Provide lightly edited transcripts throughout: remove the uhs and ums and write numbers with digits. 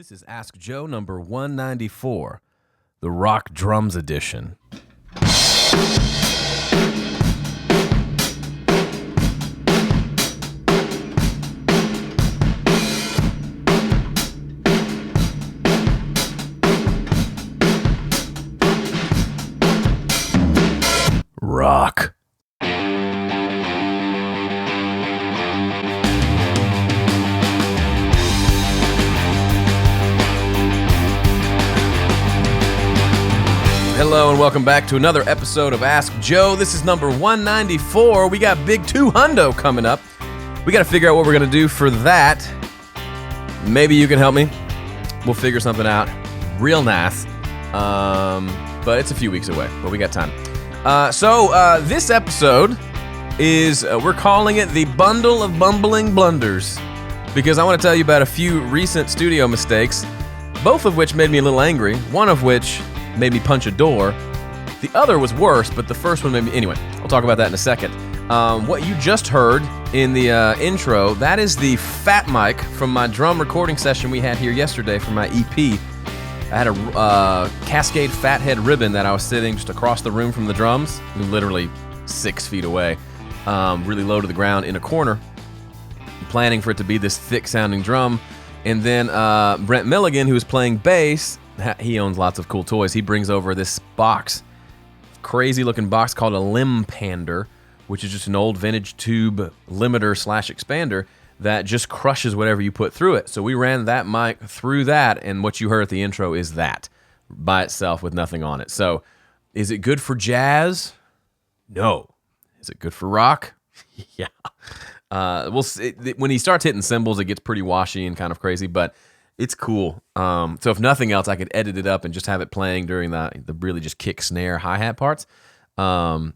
This is Ask Joe number 194, the Rock Drums edition. Rock. Hello and welcome back to another episode of Ask Joe. This is number 194. We got big 200 coming up. We got to figure out what we're going to do for that. Maybe you can help me. We'll figure something out real nice. But it's a few weeks away, but we got time. So this episode is, we're calling it the Bundle of Bumbling Blunders, because I want to tell you about a few recent studio mistakes, both of which made me a little angry, one of which made me punch a door. The other was worse, but the first one made me... Anyway, I'll talk about that in a second. What you just heard in the intro, that is the fat mic from my drum recording session we had here yesterday for my EP. I had a Cascade Fathead ribbon that I was sitting just across the room from the drums, literally 6 feet away, really low to the ground in a corner, planning for it to be this thick-sounding drum. And then Brent Milligan, who was playing bass, he owns lots of cool toys. He brings over this box, crazy-looking box called a limb pander, which is just an old vintage tube limiter / expander that just crushes whatever you put through it. So we ran that mic through that, and what you heard at the intro is that by itself with nothing on it. So is it good for jazz? No. Is it good for rock? Yeah. We'll see. When he starts hitting cymbals, it gets pretty washy and kind of crazy, but it's cool. So if nothing else, I could edit it up and just have it playing during the really just kick, snare, hi-hat parts. But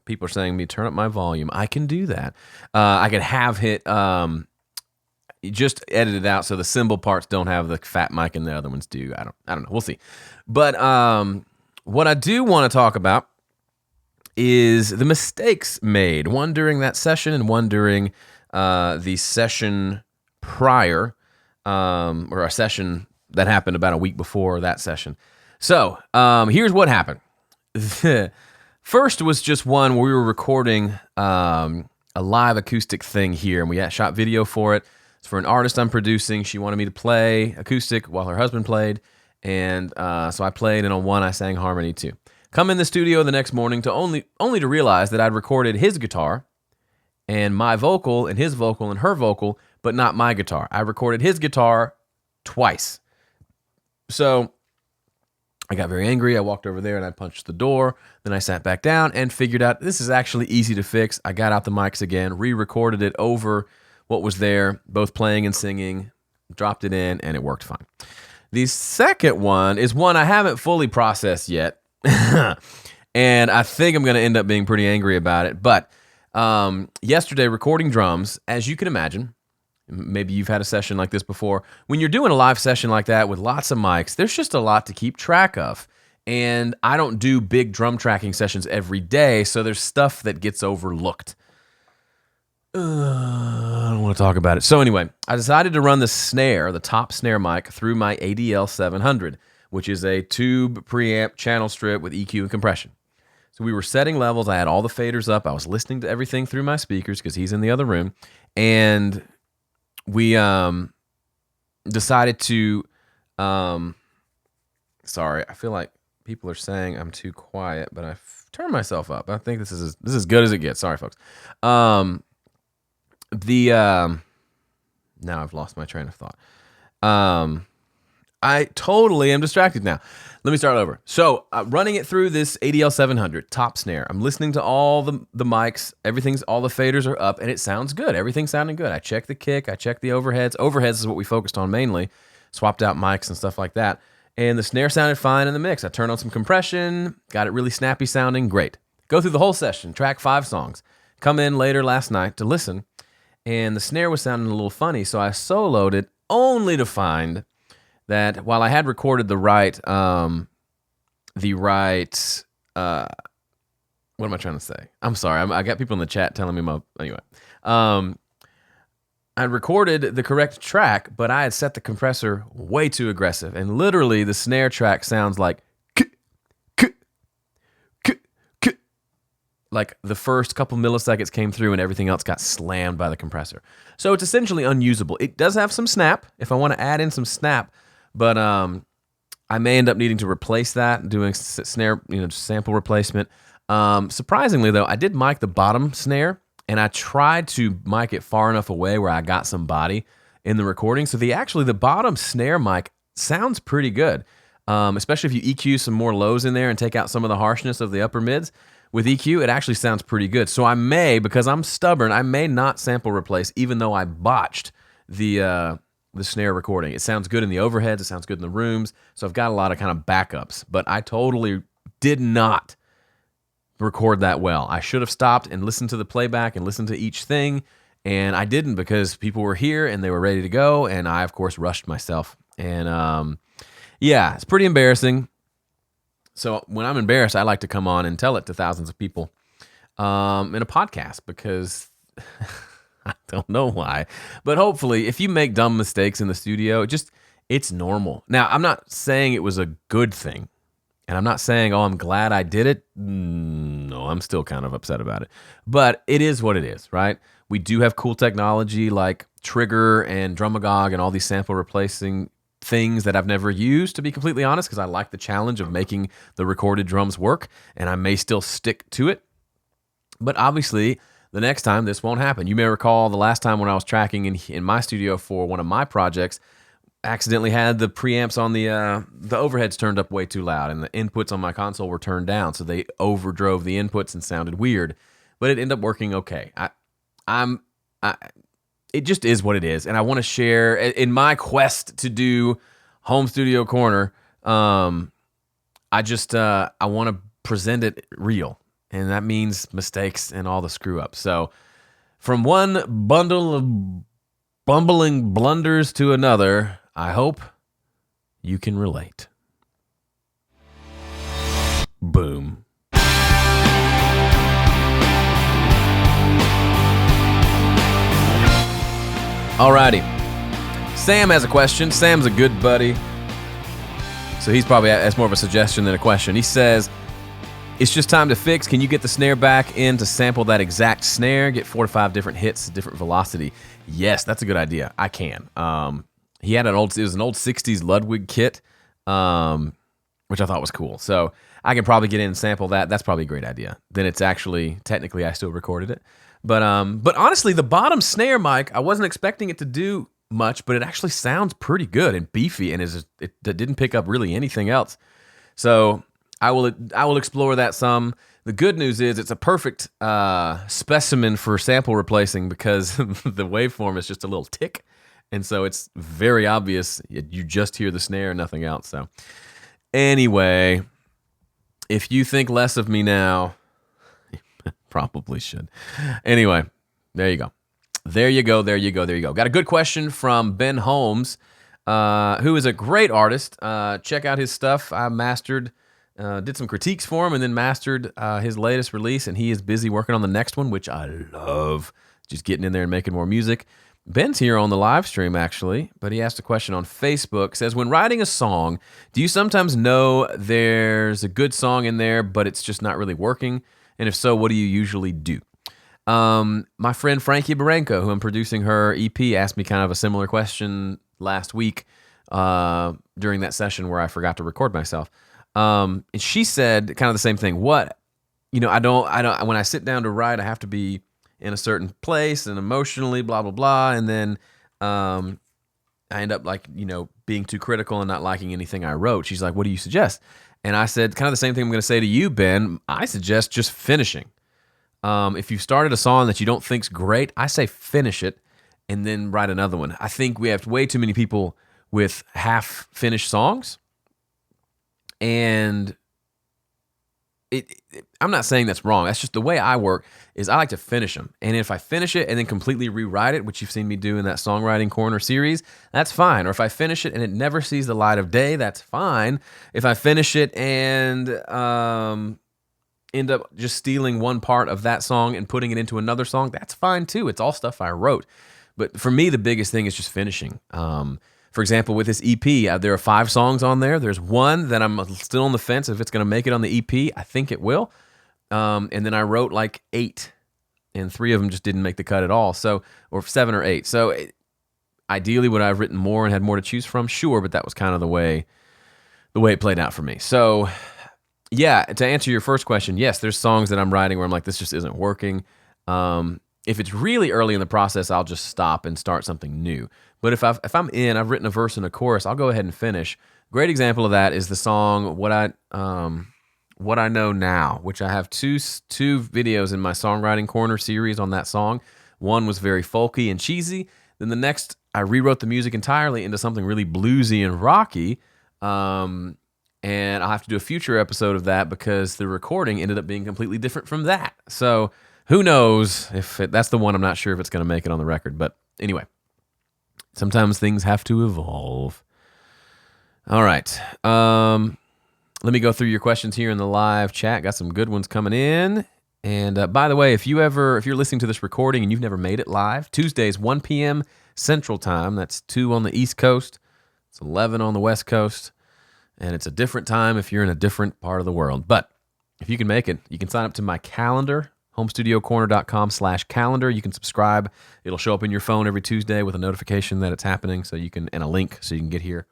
people are saying to me, turn up my volume. I can do that. I could have hit, just edit it out so the cymbal parts don't have the fat mic and the other ones do. I don't know. We'll see. But what I do want to talk about is the mistakes made. One during that session and one during the session prior, or a session that happened about a week before that session. So here's what happened. First was just one where we were recording a live acoustic thing here, and we shot video for it. It's for an artist I'm producing. She wanted me to play acoustic while her husband played, and so I played, and on one I sang harmony too. Come in the studio the next morning to only to realize that I'd recorded his guitar and my vocal and his vocal and her vocal, but not my guitar. I recorded his guitar twice. So I got very angry. I walked over there and I punched the door. Then I sat back down and figured out this is actually easy to fix. I got out the mics again, re-recorded it over what was there, both playing and singing, dropped it in, and it worked fine. The second one is one I haven't fully processed yet, and I think I'm going to end up being pretty angry about it. But yesterday, recording drums, as you can imagine, maybe you've had a session like this before. When you're doing a live session like that with lots of mics, there's just a lot to keep track of. And I don't do big drum tracking sessions every day, so there's stuff that gets overlooked. I don't want to talk about it. So anyway, I decided to run the snare, the top snare mic, through my ADL 700, which is a tube preamp channel strip with EQ and compression. So we were setting levels. I had all the faders up. I was listening to everything through my speakers because he's in the other room. And we decided to... sorry, I feel like people are saying I'm too quiet, but I've turned myself up. I think this is as good as it gets. Sorry, folks. Now I've lost my train of thought. I totally am distracted now. Let me start over. So, running it through this ADL 700 top snare. I'm listening to all the mics. All the faders are up, and it sounds good. Everything's sounding good. I checked the kick. I checked the overheads. Overheads is what we focused on mainly. Swapped out mics and stuff like that. And the snare sounded fine in the mix. I turned on some compression. Got it really snappy sounding. Great. Go through the whole session. Track 5 songs. Come in later last night to listen. And the snare was sounding a little funny, so I soloed it only to find that while I had recorded the right, what am I trying to say? I'm sorry. I got people in the chat telling me anyway. I recorded the correct track, but I had set the compressor way too aggressive. And literally, the snare track sounds like like the first couple milliseconds came through and everything else got slammed by the compressor. So it's essentially unusable. It does have some snap if I want to add in some snap, but I may end up needing to replace that, doing snare, sample replacement. Surprisingly, though, I did mic the bottom snare, and I tried to mic it far enough away where I got some body in the recording. So the bottom snare mic sounds pretty good, especially if you EQ some more lows in there and take out some of the harshness of the upper mids. With EQ, it actually sounds pretty good. So I may, because I'm stubborn, I may not sample replace, even though I botched the snare recording. It sounds good in the overheads. It sounds good in the rooms. So I've got a lot of kind of backups. But I totally did not record that well. I should have stopped and listened to the playback and listened to each thing. And I didn't, because people were here and they were ready to go. And I, of course, rushed myself. And yeah, it's pretty embarrassing. So when I'm embarrassed, I like to come on and tell it to thousands of people in a podcast, because I don't know why. But hopefully, if you make dumb mistakes in the studio, it's normal. Now, I'm not saying it was a good thing. And I'm not saying, oh, I'm glad I did it. No, I'm still kind of upset about it. But it is what it is, right? We do have cool technology like Trigger and Drumagog and all these sample replacing things that I've never used, to be completely honest, because I like the challenge of making the recorded drums work, and I may still stick to it. But obviously, the next time this won't happen. You may recall the last time when I was tracking in my studio for one of my projects, accidentally had the preamps on the overheads turned up way too loud, and the inputs on my console were turned down, so they overdrove the inputs and sounded weird. But it ended up working okay. It just is what it is, and I want to share in my quest to do Home Studio Corner. I want to present it real, and that means mistakes and all the screw ups. So, from one bundle of bumbling blunders to another, I hope you can relate. Boom. Alrighty. Sam has a question. Sam's a good buddy. So he's probably, that's more of a suggestion than a question. He says, it's just time to fix. Can you get the snare back in to sample that exact snare? Get 4 to 5 different hits, different velocity. Yes, that's a good idea. I can. He had it was an old 60s Ludwig kit, which I thought was cool. So I can probably get in and sample that. That's probably a great idea. Then it's actually, technically I still recorded it. But honestly, the bottom snare mic, I wasn't expecting it to do much, but it actually sounds pretty good and beefy, and it didn't pick up really anything else. So I will explore that some. The good news is it's a perfect specimen for sample replacing, because the waveform is just a little tick, and so it's very obvious. You just hear the snare, nothing else. So anyway, if you think less of me now, probably should. Anyway, there you go. There you go. Got a good question from Ben Holmes, who is a great artist. Check out his stuff. I did some critiques for him and then mastered his latest release, and he is busy working on the next one, which I love. Just getting in there and making more music. Ben's here on the live stream, actually, but he asked a question on Facebook. Says, when writing a song, do you sometimes know there's a good song in there, but it's just not really working? And if so, what do you usually do? My friend Frankie Barenko, who I'm producing her EP, asked me kind of a similar question last week during that session where I forgot to record myself. And she said kind of the same thing. I don't, when I sit down to write, I have to be in a certain place and emotionally, blah, blah, blah. And then I end up being too critical and not liking anything I wrote. She's like, what do you suggest? And I said kind of the same thing I'm going to say to you, Ben. I suggest just finishing. If you've started a song that you don't think's great, I say finish it and then write another one. I think we have way too many people with half-finished songs. And I'm not saying that's wrong. That's just the way I work, is I like to finish them. And if I finish it and then completely rewrite it, which you've seen me do in that Songwriting Corner series, that's fine. Or if I finish it and it never sees the light of day, that's fine. If I finish it and end up just stealing one part of that song and putting it into another song, that's fine too. It's all stuff I wrote. But for me, the biggest thing is just finishing. For example, with this EP, there are 5 songs on there. There's one that I'm still on the fence if it's going to make it on the EP. I think it will. And then I wrote like 8, and 3 of them just didn't make the cut at all. So, or 7 or 8. So ideally, would I have written more and had more to choose from? Sure, but that was kind of the way it played out for me. So yeah, to answer your first question, yes, there's songs that I'm writing where I'm like, this just isn't working. If it's really early in the process, I'll just stop and start something new. But if I've written a verse and a chorus, I'll go ahead and finish. Great example of that is the song What I Know Now, which I have two videos in my Songwriting Corner series on that song. One was very folky and cheesy. Then the next, I rewrote the music entirely into something really bluesy and rocky. And I'll have to do a future episode of that because the recording ended up being completely different from that. So who knows if that's the one. I'm not sure if it's going to make it on the record. But anyway, sometimes things have to evolve. All right. Let me go through your questions here in the live chat. Got some good ones coming in. And by the way, if you're listening to this recording and you've never made it live, Tuesdays, 1 p.m. Central Time. That's 2 on the East Coast. It's 11 on the West Coast. And it's a different time if you're in a different part of the world. But if you can make it, you can sign up to my calendar, homestudiocorner.com/calendar. You can subscribe. It'll show up in your phone every Tuesday with a notification that it's happening, and a link so you can get here.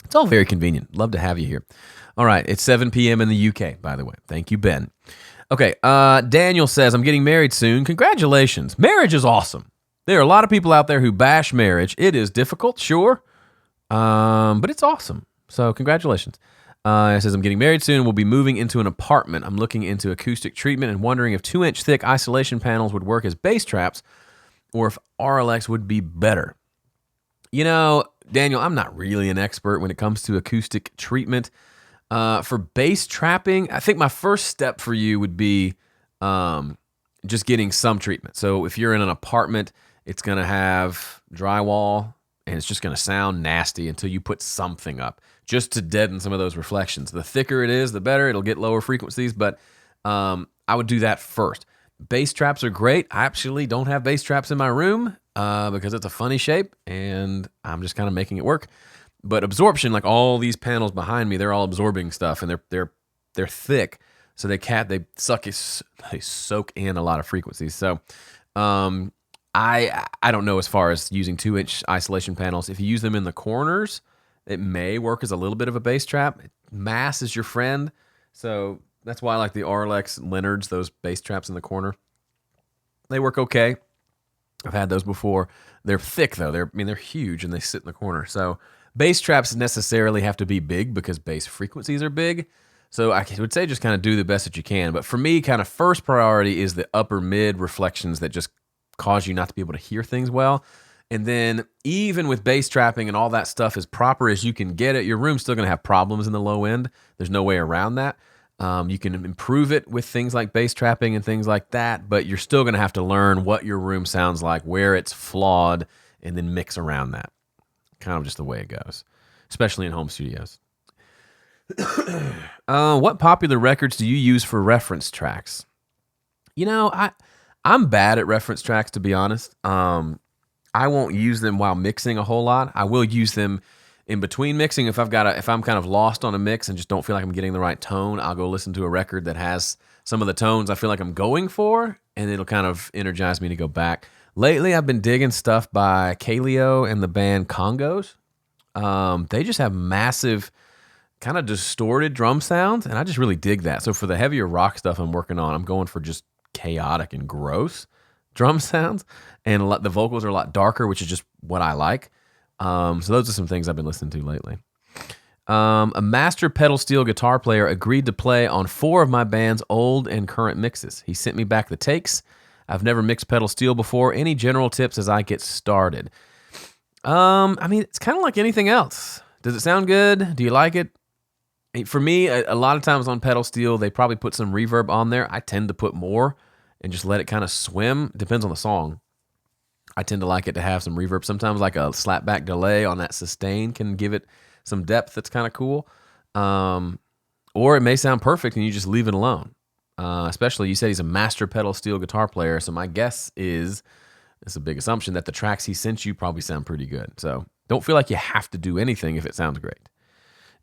It's all very convenient. Love to have you here. All right, it's 7 p.m. in the UK, by the way. Thank you, Ben. Okay, Daniel says, I'm getting married soon. Congratulations. Marriage is awesome. There are a lot of people out there who bash marriage. It is difficult, sure, but it's awesome. So congratulations. It says, I'm getting married soon and we'll be moving into an apartment. I'm looking into acoustic treatment and wondering if 2-inch thick isolation panels would work as bass traps or if RLX would be better. You know, Daniel, I'm not really an expert when it comes to acoustic treatment. For bass trapping, I think my first step for you would be just getting some treatment. So if you're in an apartment, it's going to have drywall and it's just going to sound nasty until you put something up just to deaden some of those reflections. The thicker it is, the better. It'll get lower frequencies, but I would do that first. Bass traps are great. I actually don't have bass traps in my room because it's a funny shape and I'm just kind of making it work. But absorption, like all these panels behind me, they're all absorbing stuff and they're thick, so they soak in a lot of frequencies. So I don't know as far as using 2-inch isolation panels. If you use them in the corners, it may work as a little bit of a bass trap. Mass is your friend, so that's why I like the RLX Leonards, those bass traps in the corner. They work okay. I've had those before. They're thick though. They're huge and they sit in the corner. So bass traps necessarily have to be big because bass frequencies are big. So I would say just kind of do the best that you can. But for me, kind of first priority is the upper mid reflections that just cause you not to be able to hear things well. And then even with bass trapping and all that stuff as proper as you can get it, your room's still going to have problems in the low end. There's no way around that. You can improve it with things like bass trapping and things like that, but you're still going to have to learn what your room sounds like, where it's flawed, and then mix around that. Kind of just the way it goes, especially in home studios. What popular records do you use for reference tracks? You know, I'm bad at reference tracks, to be honest. I won't use them while mixing a whole lot. I will use them in between mixing. If I'm kind of lost on a mix and just don't feel like I'm getting the right tone, I'll go listen to a record that has some of the tones I feel like I'm going for, and it'll kind of energize me to go back. Lately, I've been digging stuff by Kaleo and the band Congos. They just have massive, kind of distorted drum sounds, and I just really dig that. So for the heavier rock stuff I'm working on, I'm going for just chaotic and gross drum sounds, and the vocals are a lot darker, which is just what I like. So those are some things I've been listening to lately. A master pedal steel guitar player agreed to play on 4 of my band's old and current mixes. He sent me back the takes. I've never mixed pedal steel before. Any general tips as I get started? I mean, it's kind of like anything else. Does it sound good? Do you like it? For me, a lot of times on pedal steel, they probably put some reverb on there. I tend to put more and just let it kind of swim. It depends on the song. I tend to like it to have some reverb. Sometimes like a slapback delay on that sustain can give it some depth that's kind of cool. Or it may sound perfect and you just leave it alone. Especially, you said he's a master pedal steel guitar player, so my guess is It's a big assumption that the tracks he sent you probably sound pretty good. So don't feel like you have to do anything if it sounds great.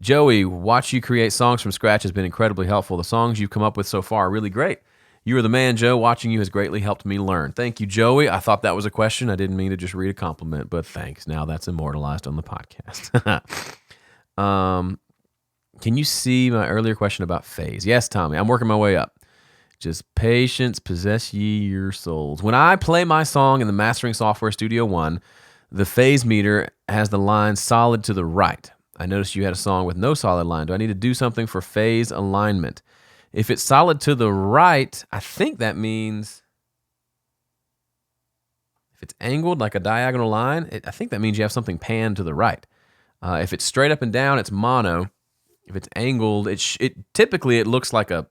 Joey, watch you create songs from scratch has been incredibly helpful. The songs you've come up with so far are really great. You are the man, Joe. Watching you has greatly helped me learn. Thank you, Joey. I thought that was a question. I didn't mean to just read a compliment, but thanks. Now that's immortalized on the podcast. Can you see my earlier question about phase? Yes, Tommy. I'm working my way up. Just patience, possess ye your souls. When I play my song in the mastering software Studio One, the phase meter has the line solid to the right. I noticed you had a song with no solid line. Do I need to do something for phase alignment? If it's solid to the right, I think that means if it's angled like a diagonal line, I think that means you have something panned to the right. If it's straight up and down, it's mono. If it's angled, typically it looks like a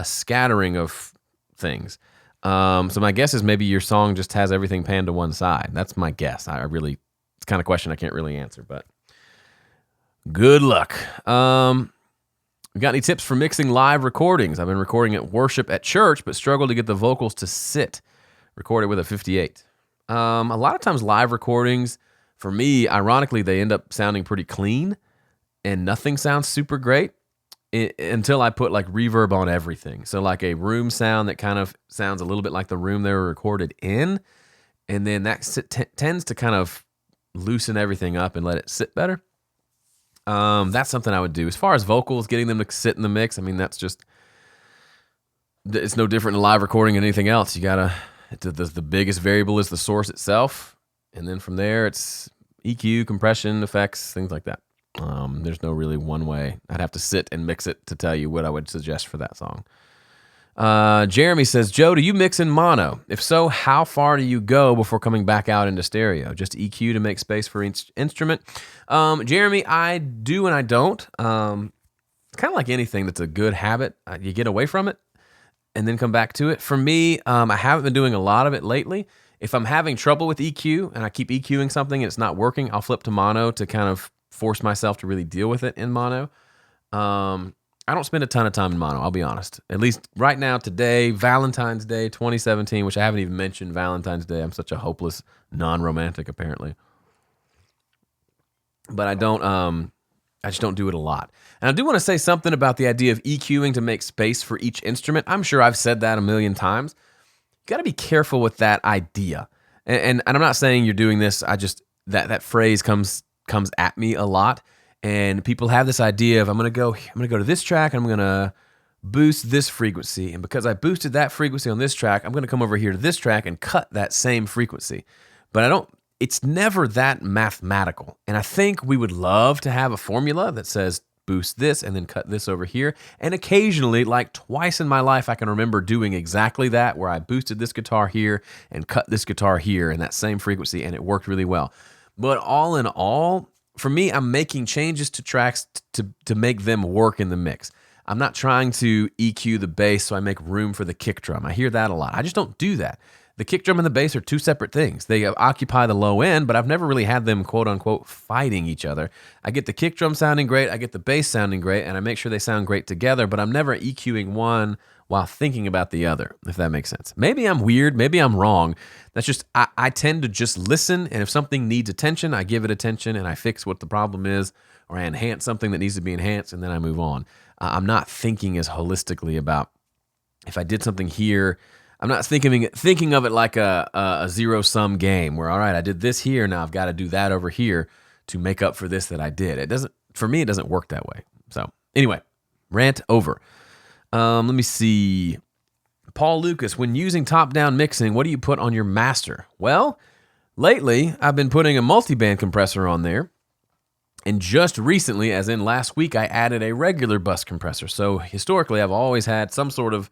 scattering of things. So my guess is maybe your song just has everything panned to one side. That's my guess. It's the kind of question I can't really answer, but good luck. Got any tips for mixing live recordings? I've been recording at worship at church, but struggle to get the vocals to sit. Recorded with a 58. A lot of times live recordings, for me, ironically, they end up sounding pretty clean and nothing sounds super great until I put like reverb on everything. So like a room sound that kind of sounds a little bit like the room they were recorded in, and then that tends to kind of loosen everything up and let it sit better. That's something I would do. As far as vocals, getting them to sit in the mix, I mean, it's no different in live recording than anything else. You gotta, the biggest variable is the source itself. And then from there, it's EQ, compression, effects, things like that. There's no really one way. I'd have to sit and mix it to tell you what I would suggest for that song. Jeremy says, Joe, do you mix in mono? If so, how far do you go before coming back out into stereo? Just EQ to make space for each instrument? Jeremy, I do and I don't. It's kind of like anything that's a good habit. You get away from it and then come back to it. For me, I haven't been doing a lot of it lately. If I'm having trouble with EQ and I keep EQing something and it's not working, I'll flip to mono to kind of force myself to really deal with it in mono. I don't spend a ton of time in mono, I'll be honest. At least right now, today, Valentine's Day 2017, which I haven't even mentioned Valentine's Day. I'm such a hopeless non-romantic, apparently. But I just don't do it a lot. And I do want to say something about the idea of EQing to make space for each instrument. I'm sure I've said that a million times. You got to be careful with that idea. And I'm not saying you're doing this. That phrase comes at me a lot. And people have this idea of I'm gonna go to this track and I'm gonna boost this frequency, and because I boosted that frequency on this track, I'm gonna come over here to this track and cut that same frequency. But it's never that mathematical. And I think we would love to have a formula that says boost this and then cut this over here. And occasionally, like twice in my life, I can remember doing exactly that, where I boosted this guitar here and cut this guitar here in that same frequency, and it worked really well. But all in all, for me, I'm making changes to tracks to make them work in the mix. I'm not trying to EQ the bass so I make room for the kick drum. I hear that a lot. I just don't do that. The kick drum and the bass are two separate things. They occupy the low end, but I've never really had them quote unquote fighting each other. I get the kick drum sounding great, I get the bass sounding great, and I make sure they sound great together, but I'm never EQing one while thinking about the other, if that makes sense. Maybe I'm weird, maybe I'm wrong. That's just, I tend to just listen, and if something needs attention, I give it attention, and I fix what the problem is, or I enhance something that needs to be enhanced, and then I move on. I'm not thinking as holistically about, if I did something here, I'm not thinking of it like a zero-sum game, where, all right, I did this here, now I've got to do that over here to make up for this that I did. For me, it doesn't work that way. So anyway, rant over. Let me see. Paul Lucas, when using top-down mixing, what do you put on your master? Well, lately, I've been putting a multi-band compressor on there. And just recently, as in last week, I added a regular bus compressor. So historically, I've always had some sort of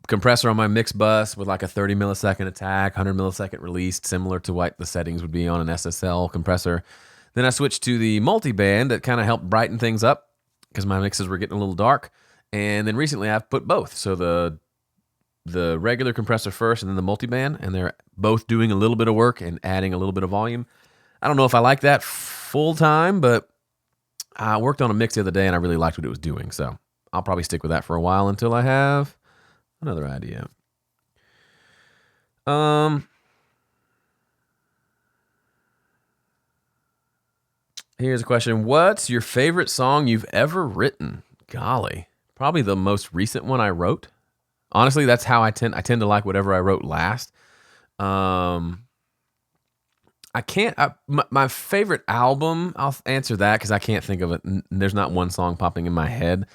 compressor on my mix bus with like a 30 millisecond attack, 100 millisecond release, similar to what the settings would be on an SSL compressor. Then I switched to the multi-band that kind of helped brighten things up, because my mixes were getting a little dark. And then recently I've put both. So the regular compressor first and then the multiband, and they're both doing a little bit of work and adding a little bit of volume. I don't know if I like that full time, but I worked on a mix the other day and I really liked what it was doing. So I'll probably stick with that for a while until I have another idea. Um, Here's a question. What's your favorite song you've ever written? Golly, probably the most recent one I wrote. Honestly, that's how I tend to like whatever I wrote last. Um, I can't. My favorite album. I'll answer that because I can't think of it. There's not one song popping in my head.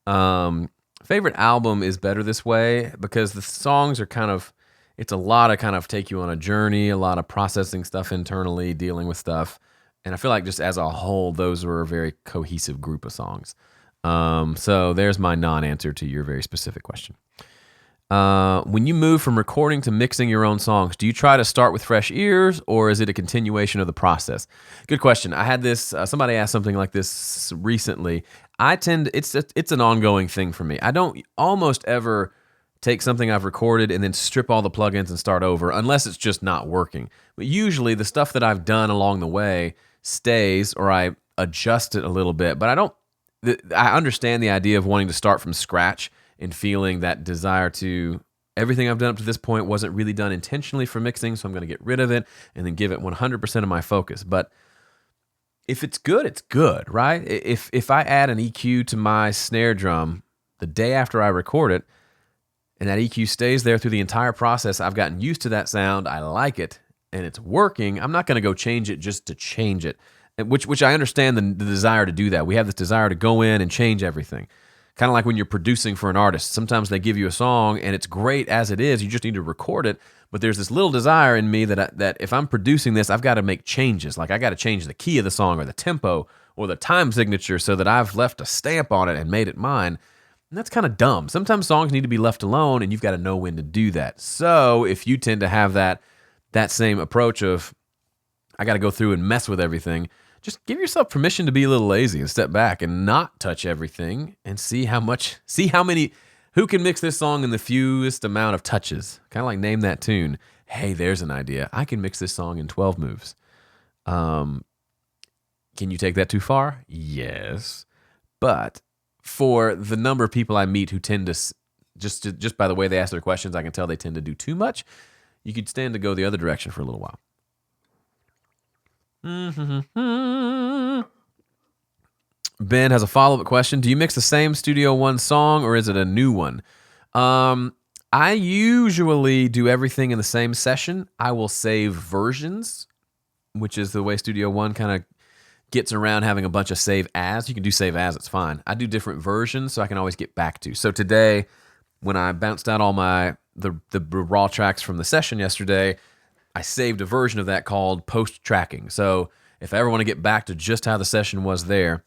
Favorite album is Better This Way because the songs are kind of. It's a lot of kind of take you on a journey, a lot of processing stuff internally, dealing with stuff, and I feel like just as a whole, those were a very cohesive group of songs. So there's my non-answer to your very specific question. When you move from recording to mixing your own songs, do you try to start with fresh ears or is it a continuation of the process? Good question. I had this, somebody asked something like this recently. It's an ongoing thing for me. I don't almost ever take something I've recorded and then strip all the plugins and start over unless it's just not working. But usually the stuff that I've done along the way stays or I adjust it a little bit, but I understand the idea of wanting to start from scratch and feeling that desire to, everything I've done up to this point wasn't really done intentionally for mixing, so I'm going to get rid of it and then give it 100% of my focus. But if it's good, it's good, right? If I add an EQ to my snare drum the day after I record it, and that EQ stays there through the entire process, I've gotten used to that sound, I like it, and it's working, I'm not going to go change it just to change it, which I understand the desire to do that. We have this desire to go in and change everything. Kind of like when you're producing for an artist. Sometimes they give you a song and it's great as it is. You just need to record it. But there's this little desire in me that if I'm producing this, I've got to make changes. Like I got to change the key of the song or the tempo or the time signature so that I've left a stamp on it and made it mine. And that's kind of dumb. Sometimes songs need to be left alone and you've got to know when to do that. So if you tend to have that same approach of I got to go through and mess with everything, just give yourself permission to be a little lazy and step back and not touch everything and see how many, who can mix this song in the fewest amount of touches. Kind of like name that tune. Hey, there's an idea. I can mix this song in 12 moves. Can you take that too far? Yes. But for the number of people I meet who tend to, just by the way they ask their questions, I can tell they tend to do too much. You could stand to go the other direction for a little while. Ben has a follow-up question. Do you mix the same Studio One song or is it a new one? I usually do everything in the same session. I will save versions, which is the way Studio One kind of gets around having a bunch of save as. You can do save as, it's fine. I do different versions so I can always get back to. So today, when I bounced out all the raw tracks from the session yesterday, I saved a version of that called post-tracking. So if I ever want to get back to just how the session was there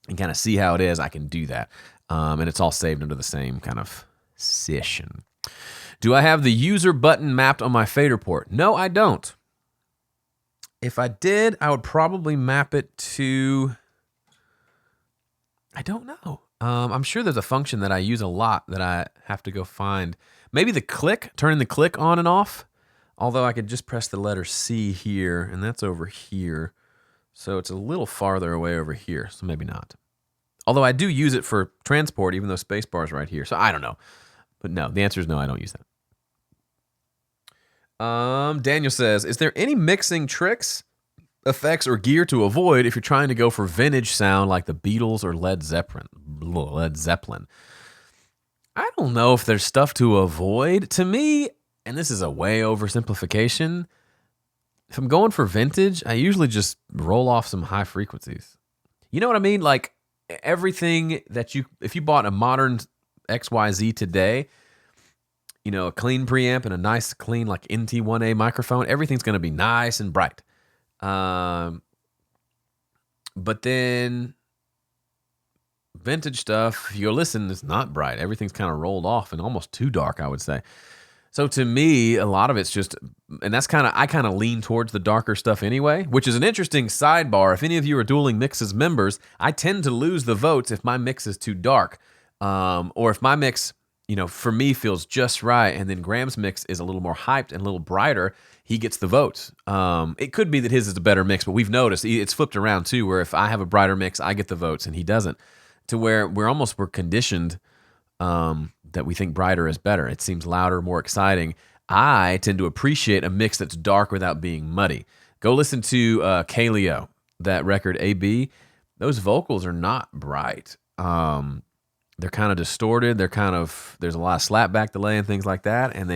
and kind of see how it is, I can do that. And it's all saved under the same kind of session. Do I have the user button mapped on my fader port? No, I don't. If I did, I would probably map it to, I don't know. I'm sure there's a function that I use a lot that I have to go find. Maybe the click, turning the click on and off. Although I could just press the letter C here, and that's over here. So it's a little farther away over here, so maybe not. Although I do use it for transport, even though spacebar is right here. So I don't know. But no, the answer is no, I don't use that. Daniel says, is there any mixing tricks, effects, or gear to avoid if you're trying to go for vintage sound like the Beatles or Led Zeppelin? I don't know if there's stuff to avoid. To me, and this is a way oversimplification, if I'm going for vintage, I usually just roll off some high frequencies. You know what I mean? Like everything that if you bought a modern XYZ today, you know, a clean preamp and a nice clean like NT1A microphone, everything's going to be nice and bright. But then vintage stuff, if you listen, it's not bright. Everything's kind of rolled off and almost too dark, I would say. So to me, a lot of it's just, and that's I kind of lean towards the darker stuff anyway, which is an interesting sidebar. If any of you are Dueling Mixes members, I tend to lose the votes if my mix is too dark. Or if my mix, you know, for me feels just right, and then Graham's mix is a little more hyped and a little brighter, he gets the votes. It could be that his is a better mix, but we've noticed it's flipped around too, where if I have a brighter mix, I get the votes and he doesn't. To where we're conditioned that we think brighter is better. It seems louder, more exciting. I tend to appreciate a mix that's dark without being muddy. Go listen to Kaleo, that record AB. Those vocals are not bright. They're kind of distorted. There's a lot of slapback delay and things like that. And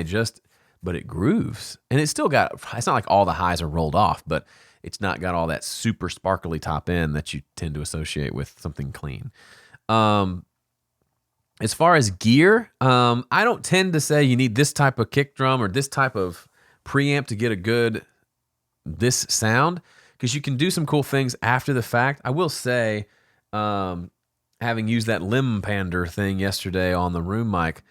but it grooves. And it's not like all the highs are rolled off, but it's not got all that super sparkly top end that you tend to associate with something clean. As far as gear, I don't tend to say you need this type of kick drum or this type of preamp to get this sound, because you can do some cool things after the fact. I will say, having used that limb pander thing yesterday on the room mic,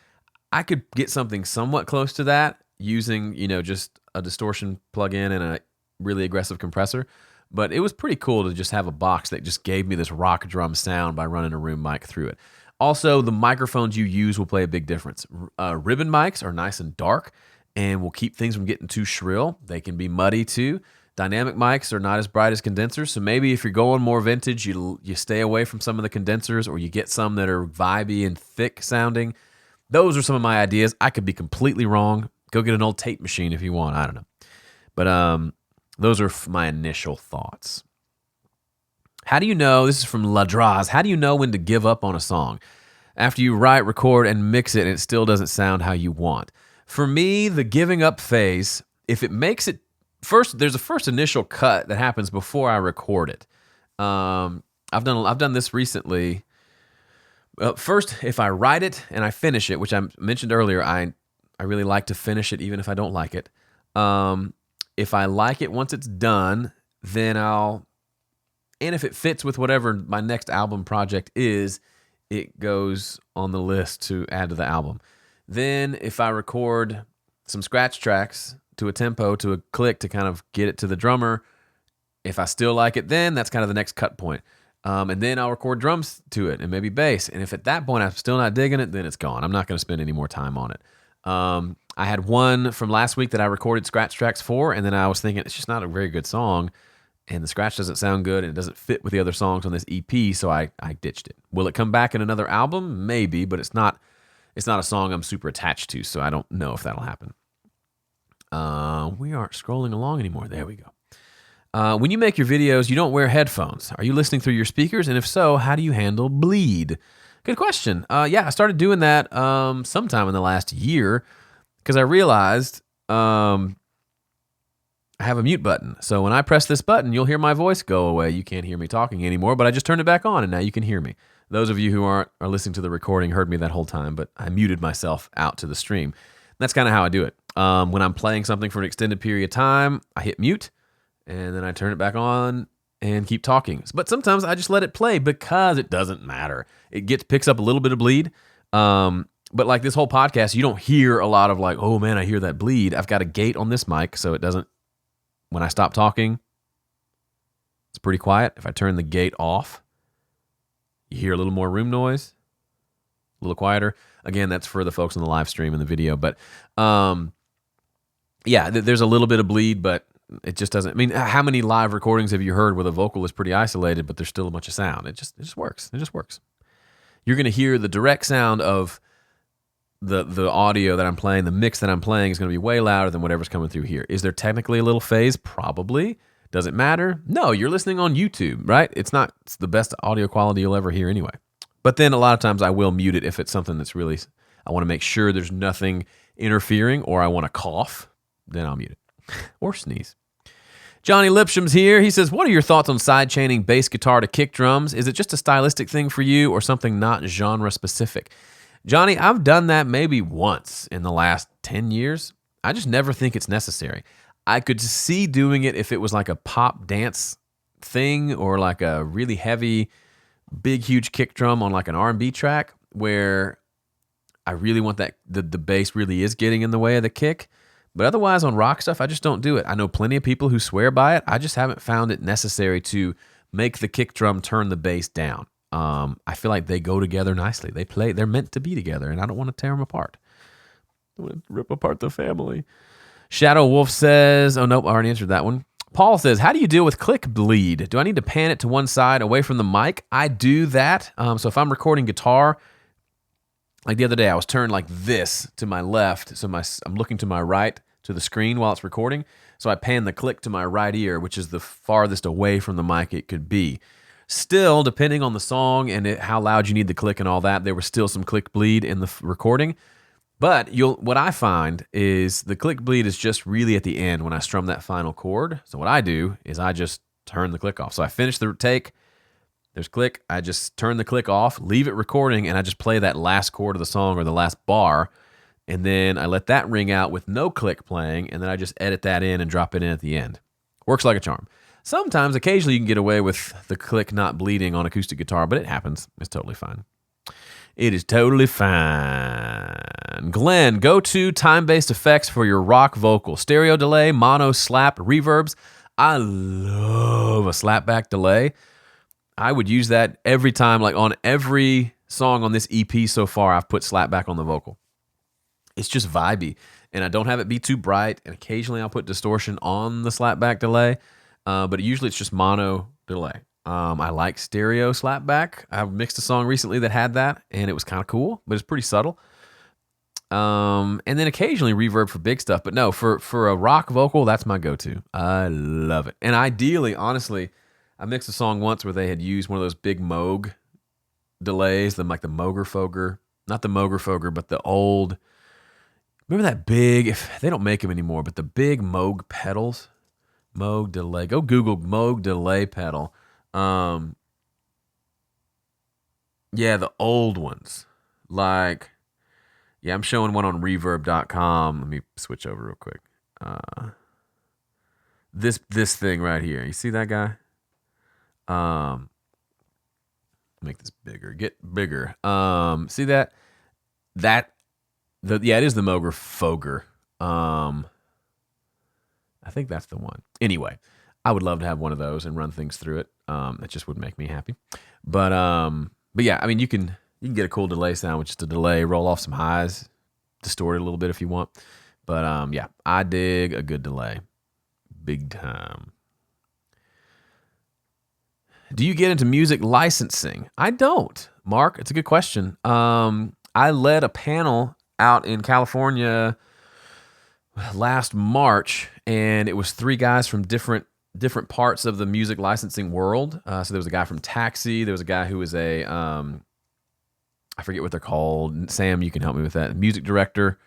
I could get something somewhat close to that using, just a distortion plug-in and a really aggressive compressor. But it was pretty cool to just have a box that just gave me this rock drum sound by running a room mic through it. Also, the microphones you use will play a big difference. Ribbon mics are nice and dark and will keep things from getting too shrill. They can be muddy too. Dynamic mics are not as bright as condensers, so maybe if you're going more vintage, you stay away from some of the condensers, or you get some that are vibey and thick sounding. Those are some of my ideas. I could be completely wrong. Go get an old tape machine if you want. I don't know. But those are my initial thoughts. How do you know, this is from Ladraz, how do you know when to give up on a song? After you write, record, and mix it, and it still doesn't sound how you want. For me, the giving up phase, if it makes it, there's a first initial cut that happens before I record it. I've done this recently. First, if I write it and I finish it, which I mentioned earlier, I really like to finish it even if I don't like it. If I like it once it's done, then and if it fits with whatever my next album project is, it goes on the list to add to the album. Then if I record some scratch tracks to a tempo, to a click to kind of get it to the drummer, if I still like it, then that's kind of the next cut point. And then I'll record drums to it and maybe bass. And if at that point I'm still not digging it, then it's gone. I'm not going to spend any more time on it. I had one from last week that I recorded scratch tracks for, and then I was thinking it's just not a very good song, and the scratch doesn't sound good, and it doesn't fit with the other songs on this EP, so I ditched it. Will it come back in another album? Maybe, but it's not a song I'm super attached to, so I don't know if that'll happen. We aren't scrolling along anymore. There we go. When you make your videos, you don't wear headphones. Are you listening through your speakers? And if so, how do you handle bleed? Good question. Yeah, I started doing that sometime in the last year because I realized I have a mute button. So when I press this button, you'll hear my voice go away. You can't hear me talking anymore, but I just turned it back on and now you can hear me. Those of you who are listening to the recording heard me that whole time, but I muted myself out to the stream. That's kind of how I do it. When I'm playing something for an extended period of time, I hit mute and then I turn it back on and keep talking. But sometimes I just let it play because it doesn't matter. It picks up a little bit of bleed. But like this whole podcast, you don't hear a lot of like, oh man, I hear that bleed. I've got a gate on this mic, so it doesn't, when I stop talking, it's pretty quiet. If I turn the gate off, you hear a little more room noise, a little quieter. Again, that's for the folks on the live stream and the video. But yeah, there's a little bit of bleed, but it just doesn't. I mean, how many live recordings have you heard where the vocal is pretty isolated, but there's still a bunch of sound? It just works. It just works. You're going to hear the direct sound of the audio that I'm playing. The mix that I'm playing is going to be way louder than whatever's coming through here. Is there technically a little phase? Probably. Does it matter? No, you're listening on YouTube, right? It's the best audio quality you'll ever hear anyway. But then a lot of times I will mute it if it's something that's really, I want to make sure there's nothing interfering, or I want to cough, then I'll mute it. Or sneeze. Johnny Lipsham's here. He says, what are your thoughts on sidechaining bass guitar to kick drums? Is it just a stylistic thing for you or something not genre specific? Johnny, I've done that maybe once in the last 10 years. I just never think it's necessary. I could see doing it if it was like a pop dance thing or like a really heavy, big, huge kick drum on like an R&B track where I really want that the bass really is getting in the way of the kick. But otherwise on rock stuff, I just don't do it. I know plenty of people who swear by it. I just haven't found it necessary to make the kick drum turn the bass down. I feel like they go together nicely. They're meant to be together, and I don't want to tear them apart. I want to rip apart the family. Shadow Wolf says, oh, nope, I already answered that one. Paul says, how do you deal with click bleed? Do I need to pan it to one side away from the mic? I do that. So if I'm recording guitar Like the other day, I was turned like this to my left, so I'm looking to my right to the screen while it's recording. So I pan the click to my right ear, which is the farthest away from the mic it could be. Still, depending on the song and how loud you need the click and all that, there was still some click bleed in the recording. But what I find is the click bleed is just really at the end when I strum that final chord. So what I do is I just turn the click off. So I finish the take. There's click. I just turn the click off, leave it recording, and I just play that last chord of the song or the last bar. And then I let that ring out with no click playing, and then I just edit that in and drop it in at the end. Works like a charm. Sometimes, occasionally, you can get away with the click not bleeding on acoustic guitar, but it happens. It's totally fine. It is totally fine. Glenn, go-to time-based effects for your rock vocal. Stereo delay, mono, slap, reverbs. I love a slapback delay. I would use that every time, like on every song on this EP so far, I've put slapback on the vocal. It's just vibey, and I don't have it be too bright, and occasionally I'll put distortion on the slapback delay, but usually it's just mono delay. I like stereo slapback. I mixed a song recently that had that, and it was kind of cool, but it's pretty subtle. And then occasionally reverb for big stuff, but no, for a rock vocal, that's my go-to. I love it. And ideally, honestly, I mixed a song once where they had used one of those big Moog delays, like the Moger Foger, not the Moger Foger, but the old, remember that big, if they don't make them anymore, but the big Moog pedals, Moog delay. Go Google Moog delay pedal. Yeah, the old ones. Like, yeah, I'm showing one on reverb.com. Let me switch over real quick. This thing right here. You see that guy? Make this bigger. Get bigger. See that? Yeah, it is the Moger Foger. I think that's the one. Anyway, I would love to have one of those and run things through it. It just would make me happy. But yeah, I mean, you can get a cool delay sound with just a delay, roll off some highs, distort it a little bit if you want. But yeah, I dig a good delay. Big time. Do you get into music licensing? I don't, Mark. It's a good question. I led a panel out in California last March, and it was 3 guys from different parts of the music licensing world. So there was a guy from Taxi. There was a guy who was I forget what they're called. Sam, you can help me with that. Music director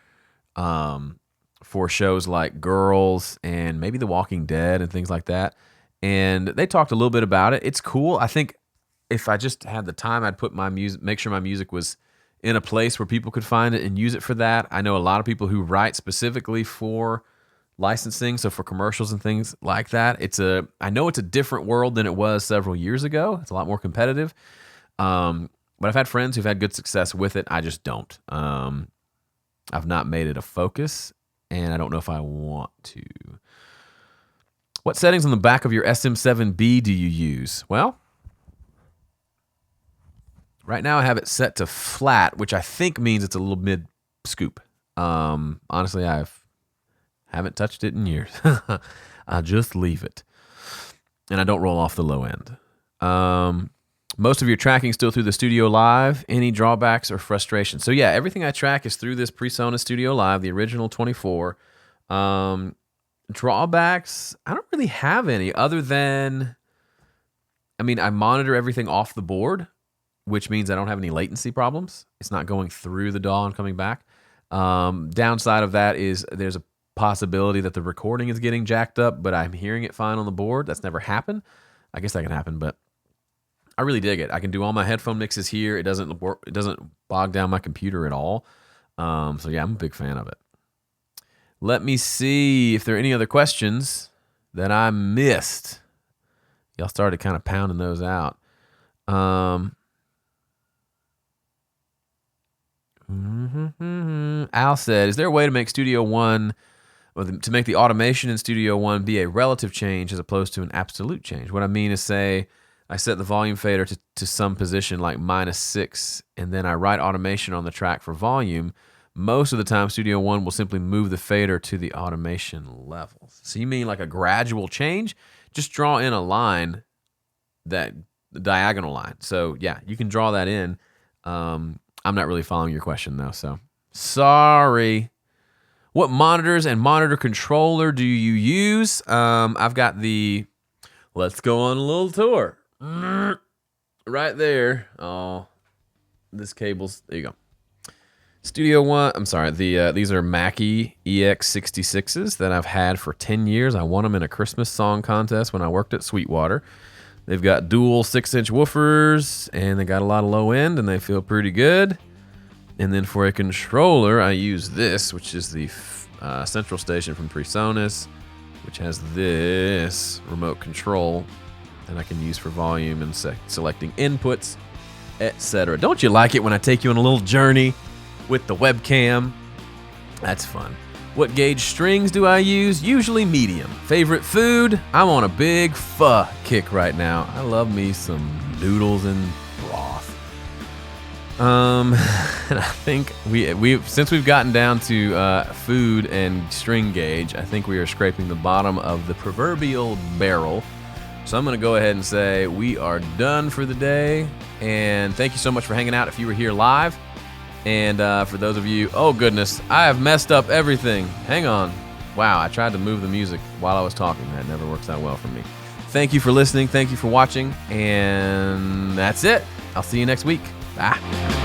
for shows like Girls and maybe The Walking Dead and things like that. And they talked a little bit about it. It's cool. I think if I just had the time, I'd put my music, make sure my music was in a place where people could find it and use it for that. I know a lot of people who write specifically for licensing, so for commercials and things like that. I know it's a different world than it was several years ago. It's a lot more competitive. But I've had friends who've had good success with it. I just don't. I've not made it a focus, and I don't know if I want to. What settings on the back of your SM7B do you use? Well, right now I have it set to flat, which I think means it's a little mid scoop. Honestly, I haven't touched it in years. I just leave it. And I don't roll off the low end. Most of your tracking still through the Studio Live. Any drawbacks or frustrations? So yeah, everything I track is through this PreSonus Studio Live, the original 24. Drawbacks, I don't really have any other than, I mean, I monitor everything off the board, which means I don't have any latency problems. It's not going through the DAW and coming back. Downside of that is there's a possibility that the recording is getting jacked up, but I'm hearing it fine on the board. That's never happened. I guess that can happen, but I really dig it. I can do all my headphone mixes here. It doesn't bog down my computer at all. So yeah, I'm a big fan of it. Let me see if there are any other questions that I missed. Y'all started kind of pounding those out. Al said, is there a way to make Studio One, or to make the automation in Studio One be a relative change as opposed to an absolute change? What I mean is, say I set the volume fader to some position like -6, and then I write automation on the track for volume. Most of the time, Studio One will simply move the fader to the automation levels. So you mean like a gradual change? Just draw in a line, the diagonal line. So yeah, you can draw that in. I'm not really following your question, though, so sorry. What monitors and monitor controller do you use? I've got the... Let's go on a little tour. Right there. Oh, this cable's... There you go. Studio One... I'm sorry. These are Mackie EX66s that I've had for 10 years. I won them in a Christmas song contest when I worked at Sweetwater. They've got dual 6-inch woofers, and they got a lot of low end, and they feel pretty good. And then for a controller, I use this, which is the central station from PreSonus, which has this remote control that I can use for volume and selecting inputs, etc. Don't you like it when I take you on a little journey with the webcam? That's fun. What gauge strings do I use? Usually medium. Favorite food? I'm on a big pho kick right now. I love me some noodles and broth. And I think since we've gotten down to food and string gauge, I think we are scraping the bottom of the proverbial barrel. So I'm going to go ahead and say we are done for the day. And thank you so much for hanging out if you were here live. And for those of you, oh goodness, I have messed up everything. Hang on. Wow, I tried to move the music while I was talking. That never works out well for me. Thank you for listening. Thank you for watching. And that's it. I'll see you next week. Bye.